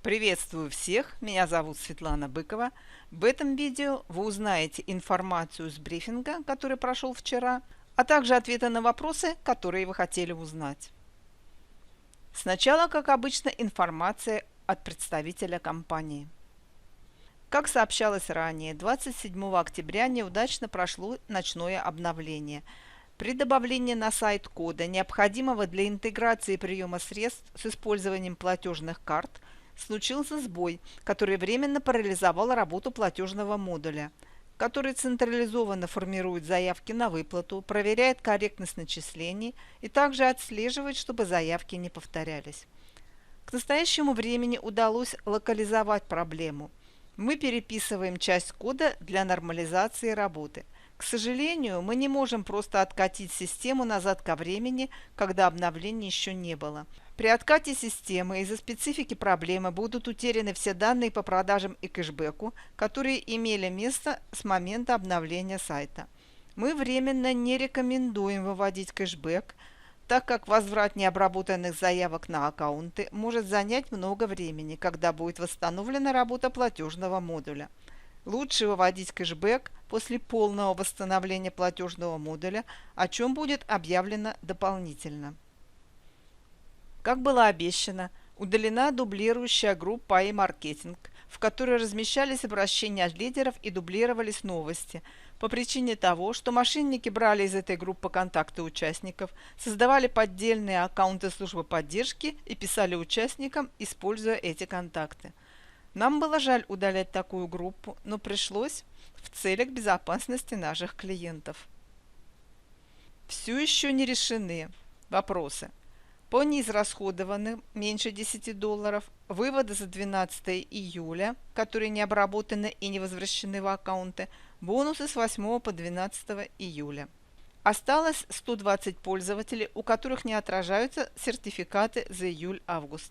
Приветствую всех, меня зовут Светлана Быкова. В этом видео вы узнаете информацию с брифинга, который прошел вчера, а также ответы на вопросы, которые вы хотели узнать. Сначала, как обычно, информация от представителя компании. Как сообщалось ранее, 27 октября неудачно прошло ночное обновление. При добавлении на сайт кода, необходимого для интеграции приема средств с использованием платежных карт, случился сбой, который временно парализовал работу платежного модуля, который централизованно формирует заявки на выплату, проверяет корректность начислений и также отслеживает, чтобы заявки не повторялись. К настоящему времени удалось локализовать проблему. Мы переписываем часть кода для нормализации работы. К сожалению, мы не можем просто откатить систему назад ко времени, когда обновления еще не было. При откате системы из-за специфики проблемы будут утеряны все данные по продажам и кэшбэку, которые имели место с момента обновления сайта. Мы временно не рекомендуем выводить кэшбэк, так как возврат необработанных заявок на аккаунты может занять много времени, когда будет восстановлена работа платежного модуля. Лучше выводить кэшбэк после полного восстановления платежного модуля, о чем будет объявлено дополнительно. Как было обещано, удалена дублирующая группа e-маркетинг, в которой размещались обращения от лидеров и дублировались новости, по причине того, что мошенники брали из этой группы контакты участников, создавали поддельные аккаунты службы поддержки и писали участникам, используя эти контакты. Нам было жаль удалять такую группу, но пришлось в целях безопасности наших клиентов. Все еще не решены вопросы по неизрасходованным меньше $10, выводы за 12 июля, которые не обработаны и не возвращены в аккаунты, бонусы с 8 по 12 июля. Осталось 120 пользователей, у которых не отражаются сертификаты за июль-август.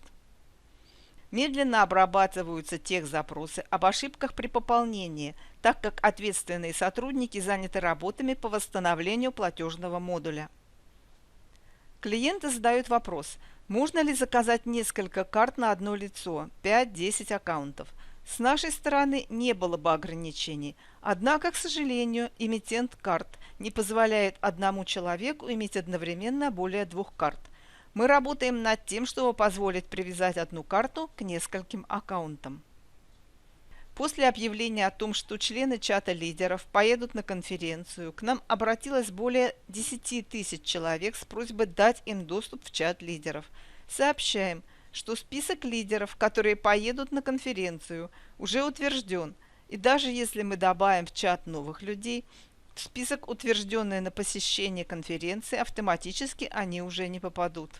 Медленно обрабатываются техзапросы об ошибках при пополнении, так как ответственные сотрудники заняты работами по восстановлению платежного модуля. Клиенты задают вопрос, можно ли заказать несколько карт на одно лицо, 5-10 аккаунтов. С нашей стороны не было бы ограничений, однако, к сожалению, эмитент карт не позволяет одному человеку иметь одновременно более 2 карт. Мы работаем над тем, чтобы позволить привязать одну карту к нескольким аккаунтам. После объявления о том, что члены чата лидеров поедут на конференцию, к нам обратилось более 10 тысяч человек с просьбой дать им доступ в чат лидеров. Сообщаем, что список лидеров, которые поедут на конференцию, уже утвержден, и даже если мы добавим в чат новых людей, в список, утвержденный на посещение конференции, автоматически они уже не попадут.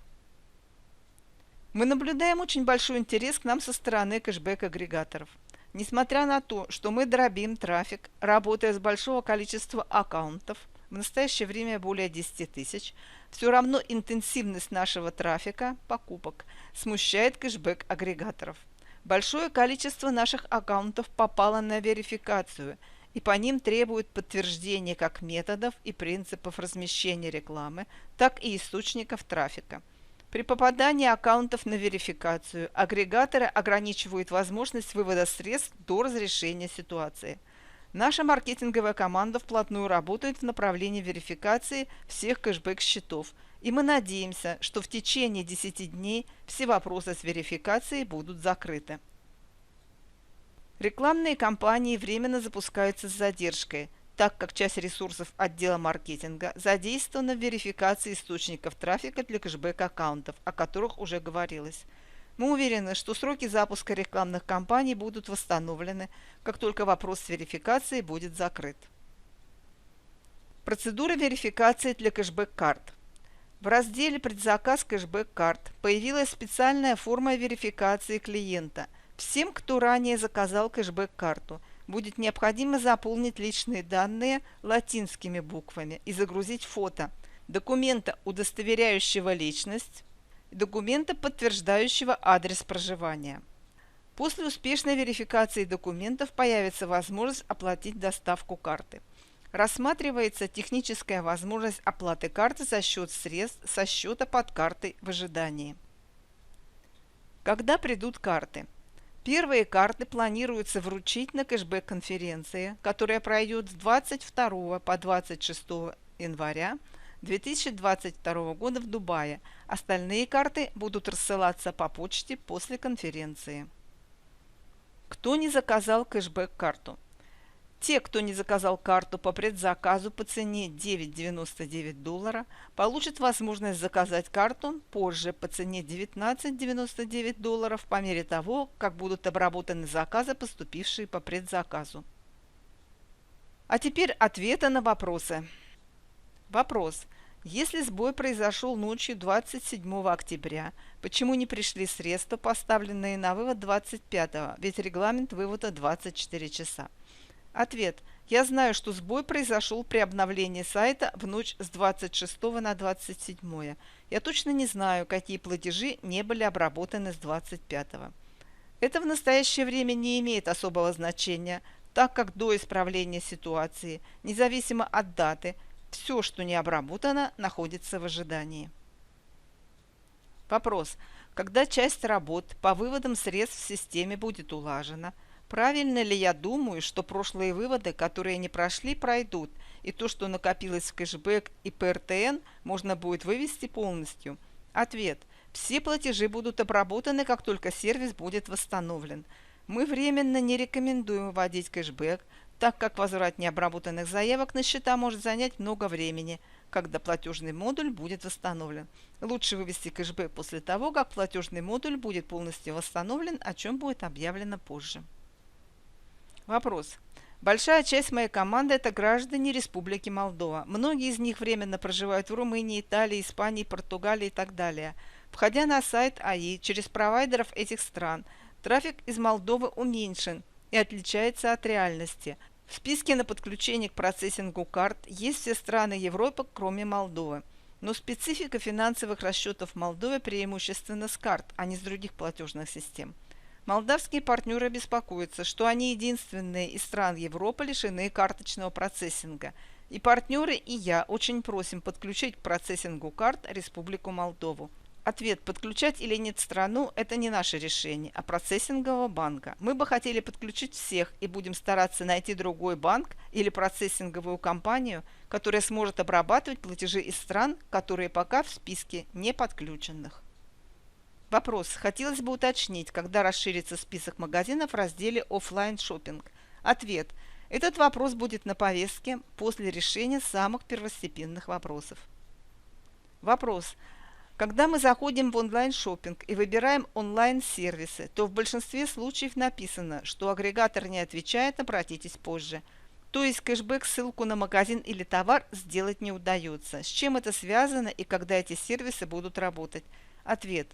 Мы наблюдаем очень большой интерес к нам со стороны кэшбэк-агрегаторов. Несмотря на то, что мы дробим трафик, работая с большого количества аккаунтов, в настоящее время более 10 тысяч, все равно интенсивность нашего трафика, покупок, смущает кэшбэк-агрегаторов. Большое количество наших аккаунтов попало на верификацию, и по ним требуют подтверждения как методов и принципов размещения рекламы, так и источников трафика. При попадании аккаунтов на верификацию агрегаторы ограничивают возможность вывода средств до разрешения ситуации. Наша маркетинговая команда вплотную работает в направлении верификации всех кэшбэк-счетов, и мы надеемся, что в течение 10 дней все вопросы с верификацией будут закрыты. Рекламные кампании временно запускаются с задержкой, так как часть ресурсов отдела маркетинга задействована в верификации источников трафика для кэшбэк-аккаунтов, о которых уже говорилось. Мы уверены, что сроки запуска рекламных кампаний будут восстановлены, как только вопрос с верификацией будет закрыт. Процедура верификации для кэшбэк-карт. В разделе «Предзаказ кэшбэк-карт» появилась специальная форма верификации клиента. Всем, кто ранее заказал кэшбэк-карту, будет необходимо заполнить личные данные латинскими буквами и загрузить фото документа, удостоверяющего личность, и документа, подтверждающего адрес проживания. После успешной верификации документов появится возможность оплатить доставку карты. Рассматривается техническая возможность оплаты карты за счет средств со счета под картой в ожидании. Когда придут карты? Первые карты планируется вручить на кэшбэк-конференции, которая пройдет с 22 по 26 января 2022 года в Дубае. Остальные карты будут рассылаться по почте после конференции. Кто не заказал кэшбэк-карту? Те, кто не заказал карту по предзаказу по цене $9,99, получат возможность заказать карту позже по цене $19,99 по мере того, как будут обработаны заказы, поступившие по предзаказу. А теперь ответы на вопросы. Вопрос. Если сбой произошел ночью 27 октября, почему не пришли средства, поставленные на вывод 25-го, ведь регламент вывода 24 часа? Ответ. Я знаю, что сбой произошел при обновлении сайта в ночь с 26 на 27. Я точно не знаю, какие платежи не были обработаны с 25. Это в настоящее время не имеет особого значения, так как до исправления ситуации, независимо от даты, все, что не обработано, находится в ожидании. Вопрос. Когда часть работ по выводам средств в системе будет улажена, правильно ли я думаю, что прошлые выводы, которые не прошли, пройдут, и то, что накопилось в кэшбэк и ПРТН, можно будет вывести полностью? Ответ. Все платежи будут обработаны, как только сервис будет восстановлен. Мы временно не рекомендуем вводить кэшбэк, так как возврат необработанных заявок на счета может занять много времени, когда платежный модуль будет восстановлен. Лучше вывести кэшбэк после того, как платежный модуль будет полностью восстановлен, о чем будет объявлено позже. Вопрос. Большая часть моей команды – это граждане Республики Молдова. Многие из них временно проживают в Румынии, Италии, Испании, Португалии и так далее. Входя на сайт АИ через провайдеров этих стран, трафик из Молдовы уменьшен и отличается от реальности. В списке на подключение к процессингу карт есть все страны Европы, кроме Молдовы. Но специфика финансовых расчетов в Молдове преимущественно с карт, а не с других платежных систем. Молдавские партнеры беспокоятся, что они единственные из стран Европы лишены карточного процессинга. И партнеры, и я очень просим подключить к процессингу карт Республику Молдову. Ответ, подключать или нет страну – это не наше решение, а процессингового банка. Мы бы хотели подключить всех и будем стараться найти другой банк или процессинговую компанию, которая сможет обрабатывать платежи из стран, которые пока в списке не подключенных. Вопрос. Хотелось бы уточнить, когда расширится список магазинов в разделе «Оффлайн шопинг». Ответ. Этот вопрос будет на повестке после решения самых первостепенных вопросов. Вопрос. Когда мы заходим в онлайн-шоппинг и выбираем онлайн-сервисы, то в большинстве случаев написано, что агрегатор не отвечает, обратитесь позже. То есть кэшбэк, ссылку на магазин или товар сделать не удается. С чем это связано и когда эти сервисы будут работать? Ответ.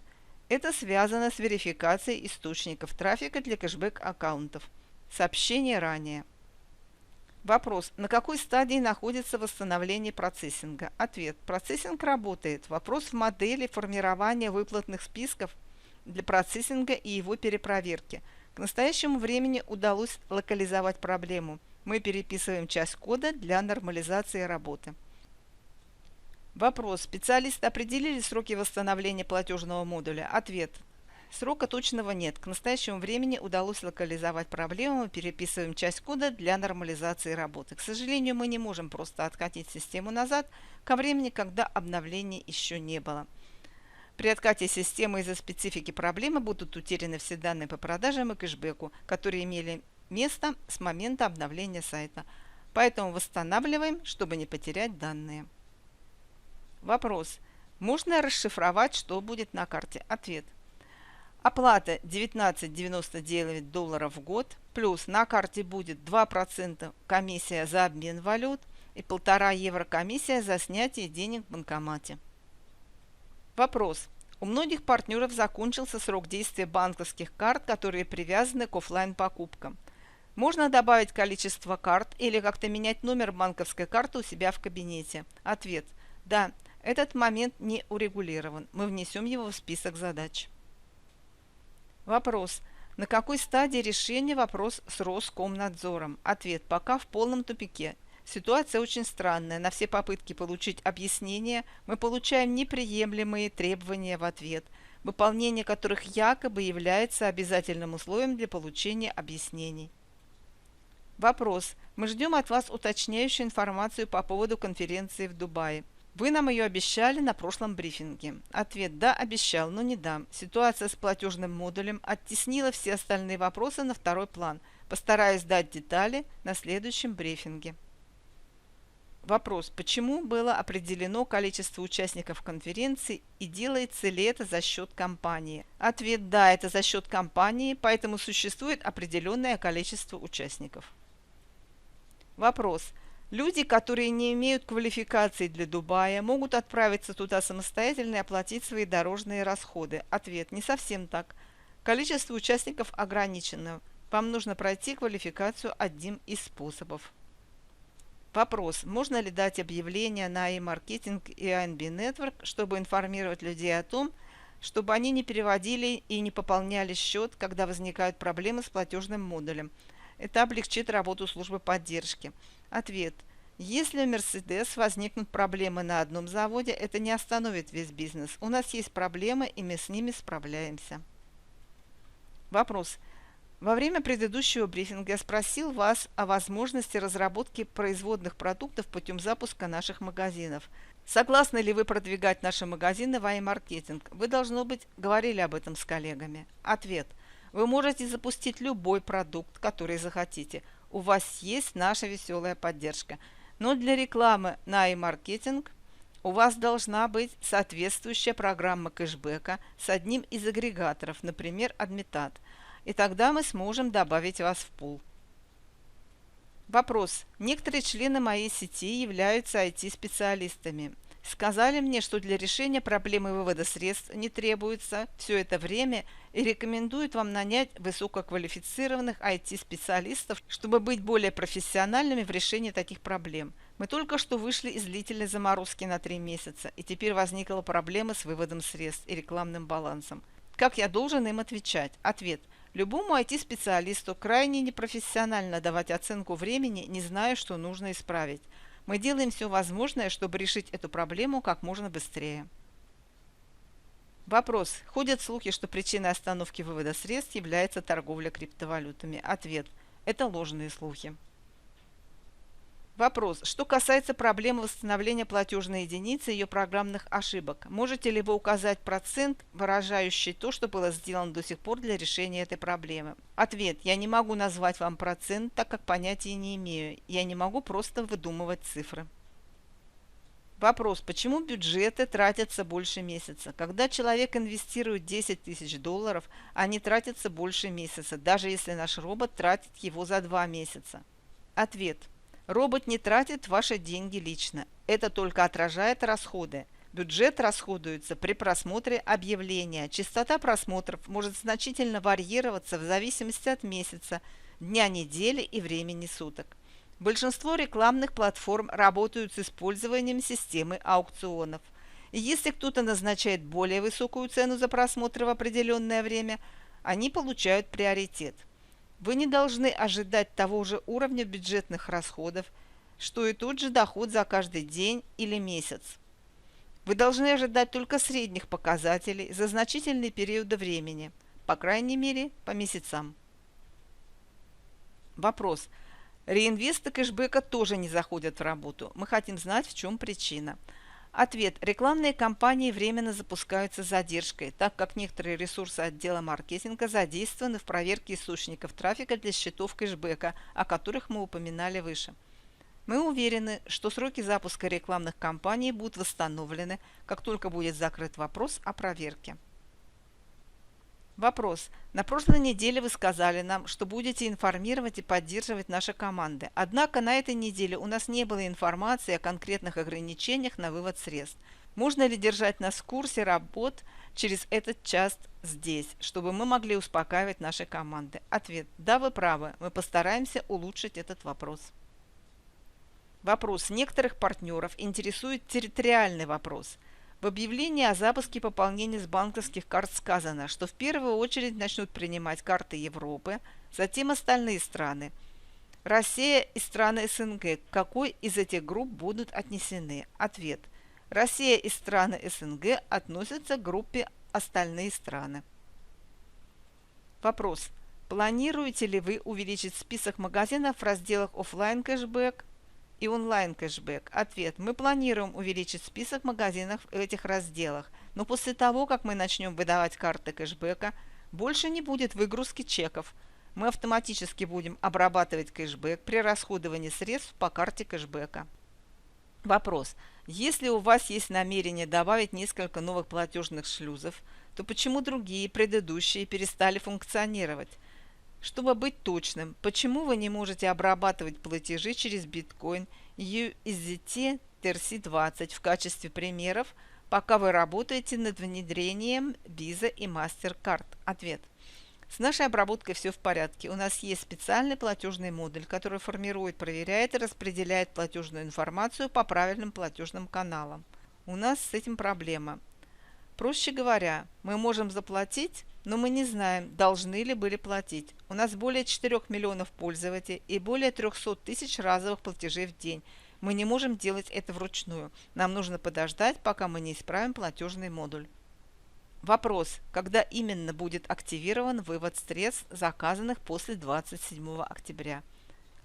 Это связано с верификацией источников трафика для кэшбэк-аккаунтов. Сообщение ранее. Вопрос. На какой стадии находится восстановление процессинга? Ответ. Процессинг работает. Вопрос в модели формирования выплатных списков для процессинга и его перепроверки. К настоящему времени удалось локализовать проблему. Мы переписываем часть кода для нормализации работы. Вопрос. Специалисты определили сроки восстановления платежного модуля? Ответ. Срока точного нет. К настоящему времени удалось локализовать проблему, мы переписываем часть кода для нормализации работы. К сожалению, мы не можем просто откатить систему назад ко времени, когда обновления еще не было. При откате системы из-за специфики проблемы будут утеряны все данные по продажам и кэшбэку, которые имели место с момента обновления сайта. Поэтому восстанавливаем, чтобы не потерять данные. Вопрос. Можно расшифровать, что будет на карте? Ответ. Оплата $19,99 в год, плюс на карте будет 2% комиссия за обмен валют и 1,5 евро комиссия за снятие денег в банкомате. Вопрос. У многих партнеров закончился срок действия банковских карт, которые привязаны к оффлайн покупкам. Можно добавить количество карт или как-то менять номер банковской карты у себя в кабинете? Ответ. Да, этот момент не урегулирован. Мы внесем его в список задач. Вопрос. На какой стадии решения вопрос с Роскомнадзором? Ответ. Пока в полном тупике. Ситуация очень странная. На все попытки получить объяснение мы получаем неприемлемые требования в ответ. выполнение которых якобы является обязательным условием для получения объяснений. Вопрос. Мы ждем от вас уточняющую информацию по поводу конференции в Дубае. Вы нам ее обещали на прошлом брифинге. Ответ: да, обещал, но не дам. Ситуация с платежным модулем оттеснила все остальные вопросы на второй план. Постараюсь дать детали на следующем брифинге. Вопрос. Почему было определено количество участников конференции и делается ли это за счет компании? Ответ: да, это за счет компании, поэтому существует определенное количество участников. Вопрос. Люди, которые не имеют квалификации для Дубая, могут отправиться туда самостоятельно и оплатить свои дорожные расходы. Ответ: не совсем так. Количество участников ограничено. Вам нужно пройти квалификацию одним из способов. Вопрос. Можно ли дать объявление на e-маркетинг и ANB Network, чтобы информировать людей о том, чтобы они не переводили и не пополняли счет, когда возникают проблемы с платежным модулем? Это облегчит работу службы поддержки. Ответ. Если у Mercedes возникнут проблемы на одном заводе, это не остановит весь бизнес. У нас есть проблемы, и мы с ними справляемся. Вопрос. Во время предыдущего брифинга я спросил вас о возможности разработки производных продуктов путем запуска наших магазинов. Согласны ли вы продвигать наши магазины в iMarketing? Вы, должно быть, говорили об этом с коллегами. Ответ. Вы можете запустить любой продукт, который захотите. У вас есть наша веселая поддержка. Но для рекламы на iMarketing у вас должна быть соответствующая программа кэшбэка с одним из агрегаторов, например, Admitat. И тогда мы сможем добавить вас в пул. Вопрос. Некоторые члены моей сети являются IT-специалистами. Сказали мне, что для решения проблемы вывода средств не требуется все это время и рекомендуют вам нанять высококвалифицированных IT-специалистов, чтобы быть более профессиональными в решении таких проблем. Мы только что вышли из длительной заморозки на 3 месяца, и теперь возникла проблема с выводом средств и рекламным балансом. Как я должен им отвечать? Ответ. Любому IT-специалисту крайне непрофессионально давать оценку времени, не зная, что нужно исправить. Мы делаем все возможное, чтобы решить эту проблему как можно быстрее. Вопрос. Ходят слухи, что причиной остановки вывода средств является торговля криптовалютами. Ответ. Это ложные слухи. Вопрос. Что касается проблемы восстановления платежной единицы и ее программных ошибок, можете ли вы указать процент, выражающий то, что было сделано до сих пор для решения этой проблемы? Ответ. Я не могу назвать вам процент, так как понятия не имею. Я не могу просто выдумывать цифры. Вопрос. Почему бюджеты тратятся больше месяца? Когда человек инвестирует 10 тысяч долларов, они тратятся больше месяца, даже если наш робот тратит его за 2 месяца. Ответ. Робот не тратит ваши деньги лично. Это только отражает расходы. Бюджет расходуется при просмотре объявления. Частота просмотров может значительно варьироваться в зависимости от месяца, дня недели и времени суток. Большинство рекламных платформ работают с использованием системы аукционов. И если кто-то назначает более высокую цену за просмотр в определенное время, они получают приоритет. Вы не должны ожидать того же уровня бюджетных расходов, что и тот же доход за каждый день или месяц. Вы должны ожидать только средних показателей за значительные периоды времени, по крайней мере, по месяцам. Вопрос. Реинвесты кэшбэка тоже не заходят в работу. Мы хотим знать, в чем причина. Ответ. Рекламные кампании временно запускаются с задержкой, так как некоторые ресурсы отдела маркетинга задействованы в проверке источников трафика для счетов кэшбэка, о которых мы упоминали выше. Мы уверены, что сроки запуска рекламных кампаний будут восстановлены, как только будет закрыт вопрос о проверке. Вопрос. На прошлой неделе вы сказали нам, что будете информировать и поддерживать наши команды. Однако на этой неделе у нас не было информации о конкретных ограничениях на вывод средств. Можно ли держать нас в курсе работ через этот час здесь, чтобы мы могли успокаивать наши команды? Ответ. Да, вы правы. Мы постараемся улучшить этот вопрос. Вопрос. Некоторых партнеров интересует территориальный вопрос. В объявлении о запуске пополнения с банковских карт сказано, что в первую очередь начнут принимать карты Европы, затем остальные страны. Россия и страны СНГ. К какой из этих групп будут отнесены? Ответ. Россия и страны СНГ относятся к группе остальные страны. Вопрос. Планируете ли вы увеличить список магазинов в разделах офлайн кэшбэк и онлайн кэшбэк? Ответ. Мы планируем увеличить список магазинов в этих разделах, но после того, как мы начнем выдавать карты кэшбэка, больше не будет выгрузки чеков. Мы автоматически будем обрабатывать кэшбэк при расходовании средств по карте кэшбэка. Вопрос. Если у вас есть намерение добавить несколько новых платежных шлюзов, то почему другие, предыдущие, перестали функционировать? Чтобы быть точным, почему вы не можете обрабатывать платежи через биткоин USDT TRC20 в качестве примеров, пока вы работаете над внедрением Visa и MasterCard? Ответ. С нашей обработкой все в порядке. У нас есть специальный платежный модуль, который формирует, проверяет и распределяет платежную информацию по правильным платежным каналам. У нас с этим проблема. Проще говоря, мы можем заплатить, но мы не знаем, должны ли были платить. У нас более 4 миллионов пользователей и более 300 тысяч разовых платежей в день. Мы не можем делать это вручную. Нам нужно подождать, пока мы не исправим платежный модуль. Вопрос. Когда именно будет активирован вывод средств, заказанных после 27 октября?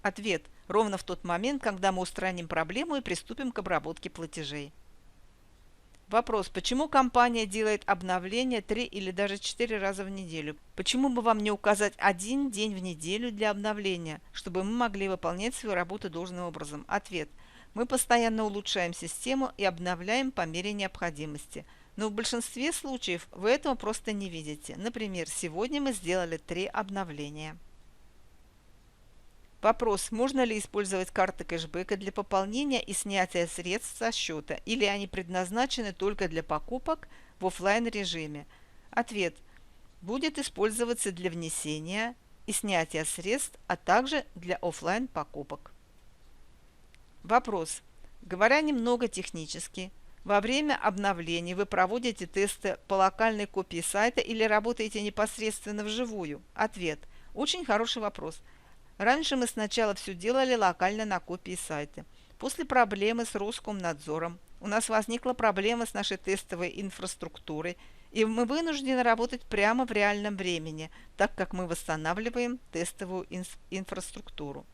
Ответ. Ровно в тот момент, когда мы устраним проблему и приступим к обработке платежей. Вопрос. Почему компания делает обновления 3 или даже 4 раза в неделю? Почему бы вам не указать один день в неделю для обновления, чтобы мы могли выполнять свою работу должным образом? Ответ. Мы постоянно улучшаем систему и обновляем по мере необходимости. Но в большинстве случаев вы этого просто не видите. Например, сегодня мы сделали 3 обновления. Вопрос. Можно ли использовать карты кэшбэка для пополнения и снятия средств со счета, или они предназначены только для покупок в офлайн режиме? Ответ. Будет использоваться для внесения и снятия средств, а также для офлайн покупок. Вопрос. Говоря немного технически, во время обновлений вы проводите тесты по локальной копии сайта или работаете непосредственно вживую? Ответ. Очень хороший вопрос. Раньше мы сначала все делали локально на копии сайта. После проблемы с Роскомнадзором у нас возникла проблема с нашей тестовой инфраструктурой, и мы вынуждены работать прямо в реальном времени, так как мы восстанавливаем тестовую инфраструктуру.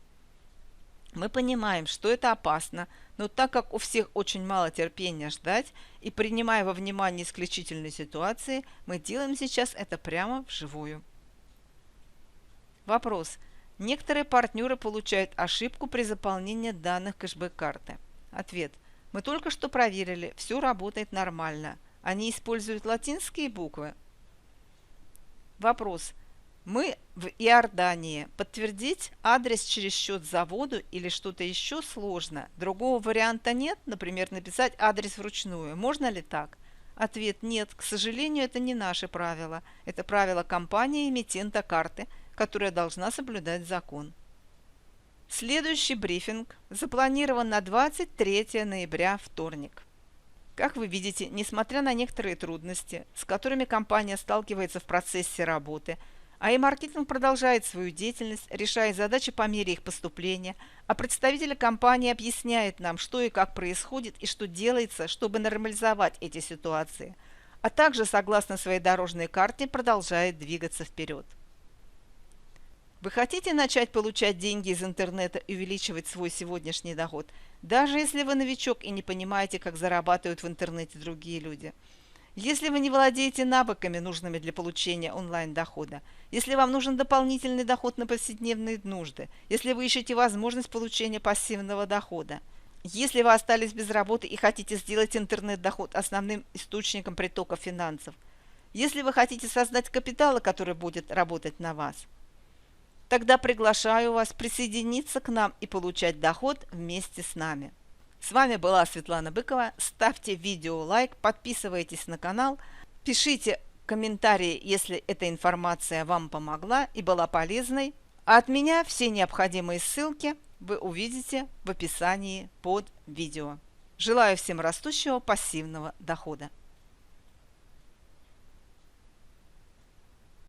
Мы понимаем, что это опасно, но так как у всех очень мало терпения ждать и принимая во внимание исключительные ситуации, мы делаем сейчас это прямо вживую. Вопрос. Некоторые партнеры получают ошибку при заполнении данных кэшбэк-карты. Ответ. Мы только что проверили, все работает нормально. Они используют латинские буквы. Вопрос. Мы в Иордании. Подтвердить адрес через счет заводу или что-то еще сложно? Другого варианта нет? Например, написать адрес вручную. Можно ли так? Ответ. Нет. К сожалению, это не наши правила. Это правила компании-эмитента карты, которая должна соблюдать закон. Следующий брифинг запланирован на 23 ноября, вторник. Как вы видите, несмотря на некоторые трудности, с которыми компания сталкивается в процессе работы, АИ-маркетинг продолжает свою деятельность, решая задачи по мере их поступления, а представители компании объясняют нам, что и как происходит и что делается, чтобы нормализовать эти ситуации, а также, согласно своей дорожной карте, продолжает двигаться вперед. Вы хотите начать получать деньги из интернета и увеличивать свой сегодняшний доход, даже если вы новичок и не понимаете, как зарабатывают в интернете другие люди? Если вы не владеете навыками, нужными для получения онлайн-дохода, если вам нужен дополнительный доход на повседневные нужды, если вы ищете возможность получения пассивного дохода, если вы остались без работы и хотите сделать интернет-доход основным источником притока финансов, если вы хотите создать капитал, который будет работать на вас, тогда приглашаю вас присоединиться к нам и получать доход вместе с нами. С вами была Светлана Быкова. Ставьте видео лайк, подписывайтесь на канал, пишите комментарии, если эта информация вам помогла и была полезной. А от меня все необходимые ссылки вы увидите в описании под видео. Желаю всем растущего пассивного дохода.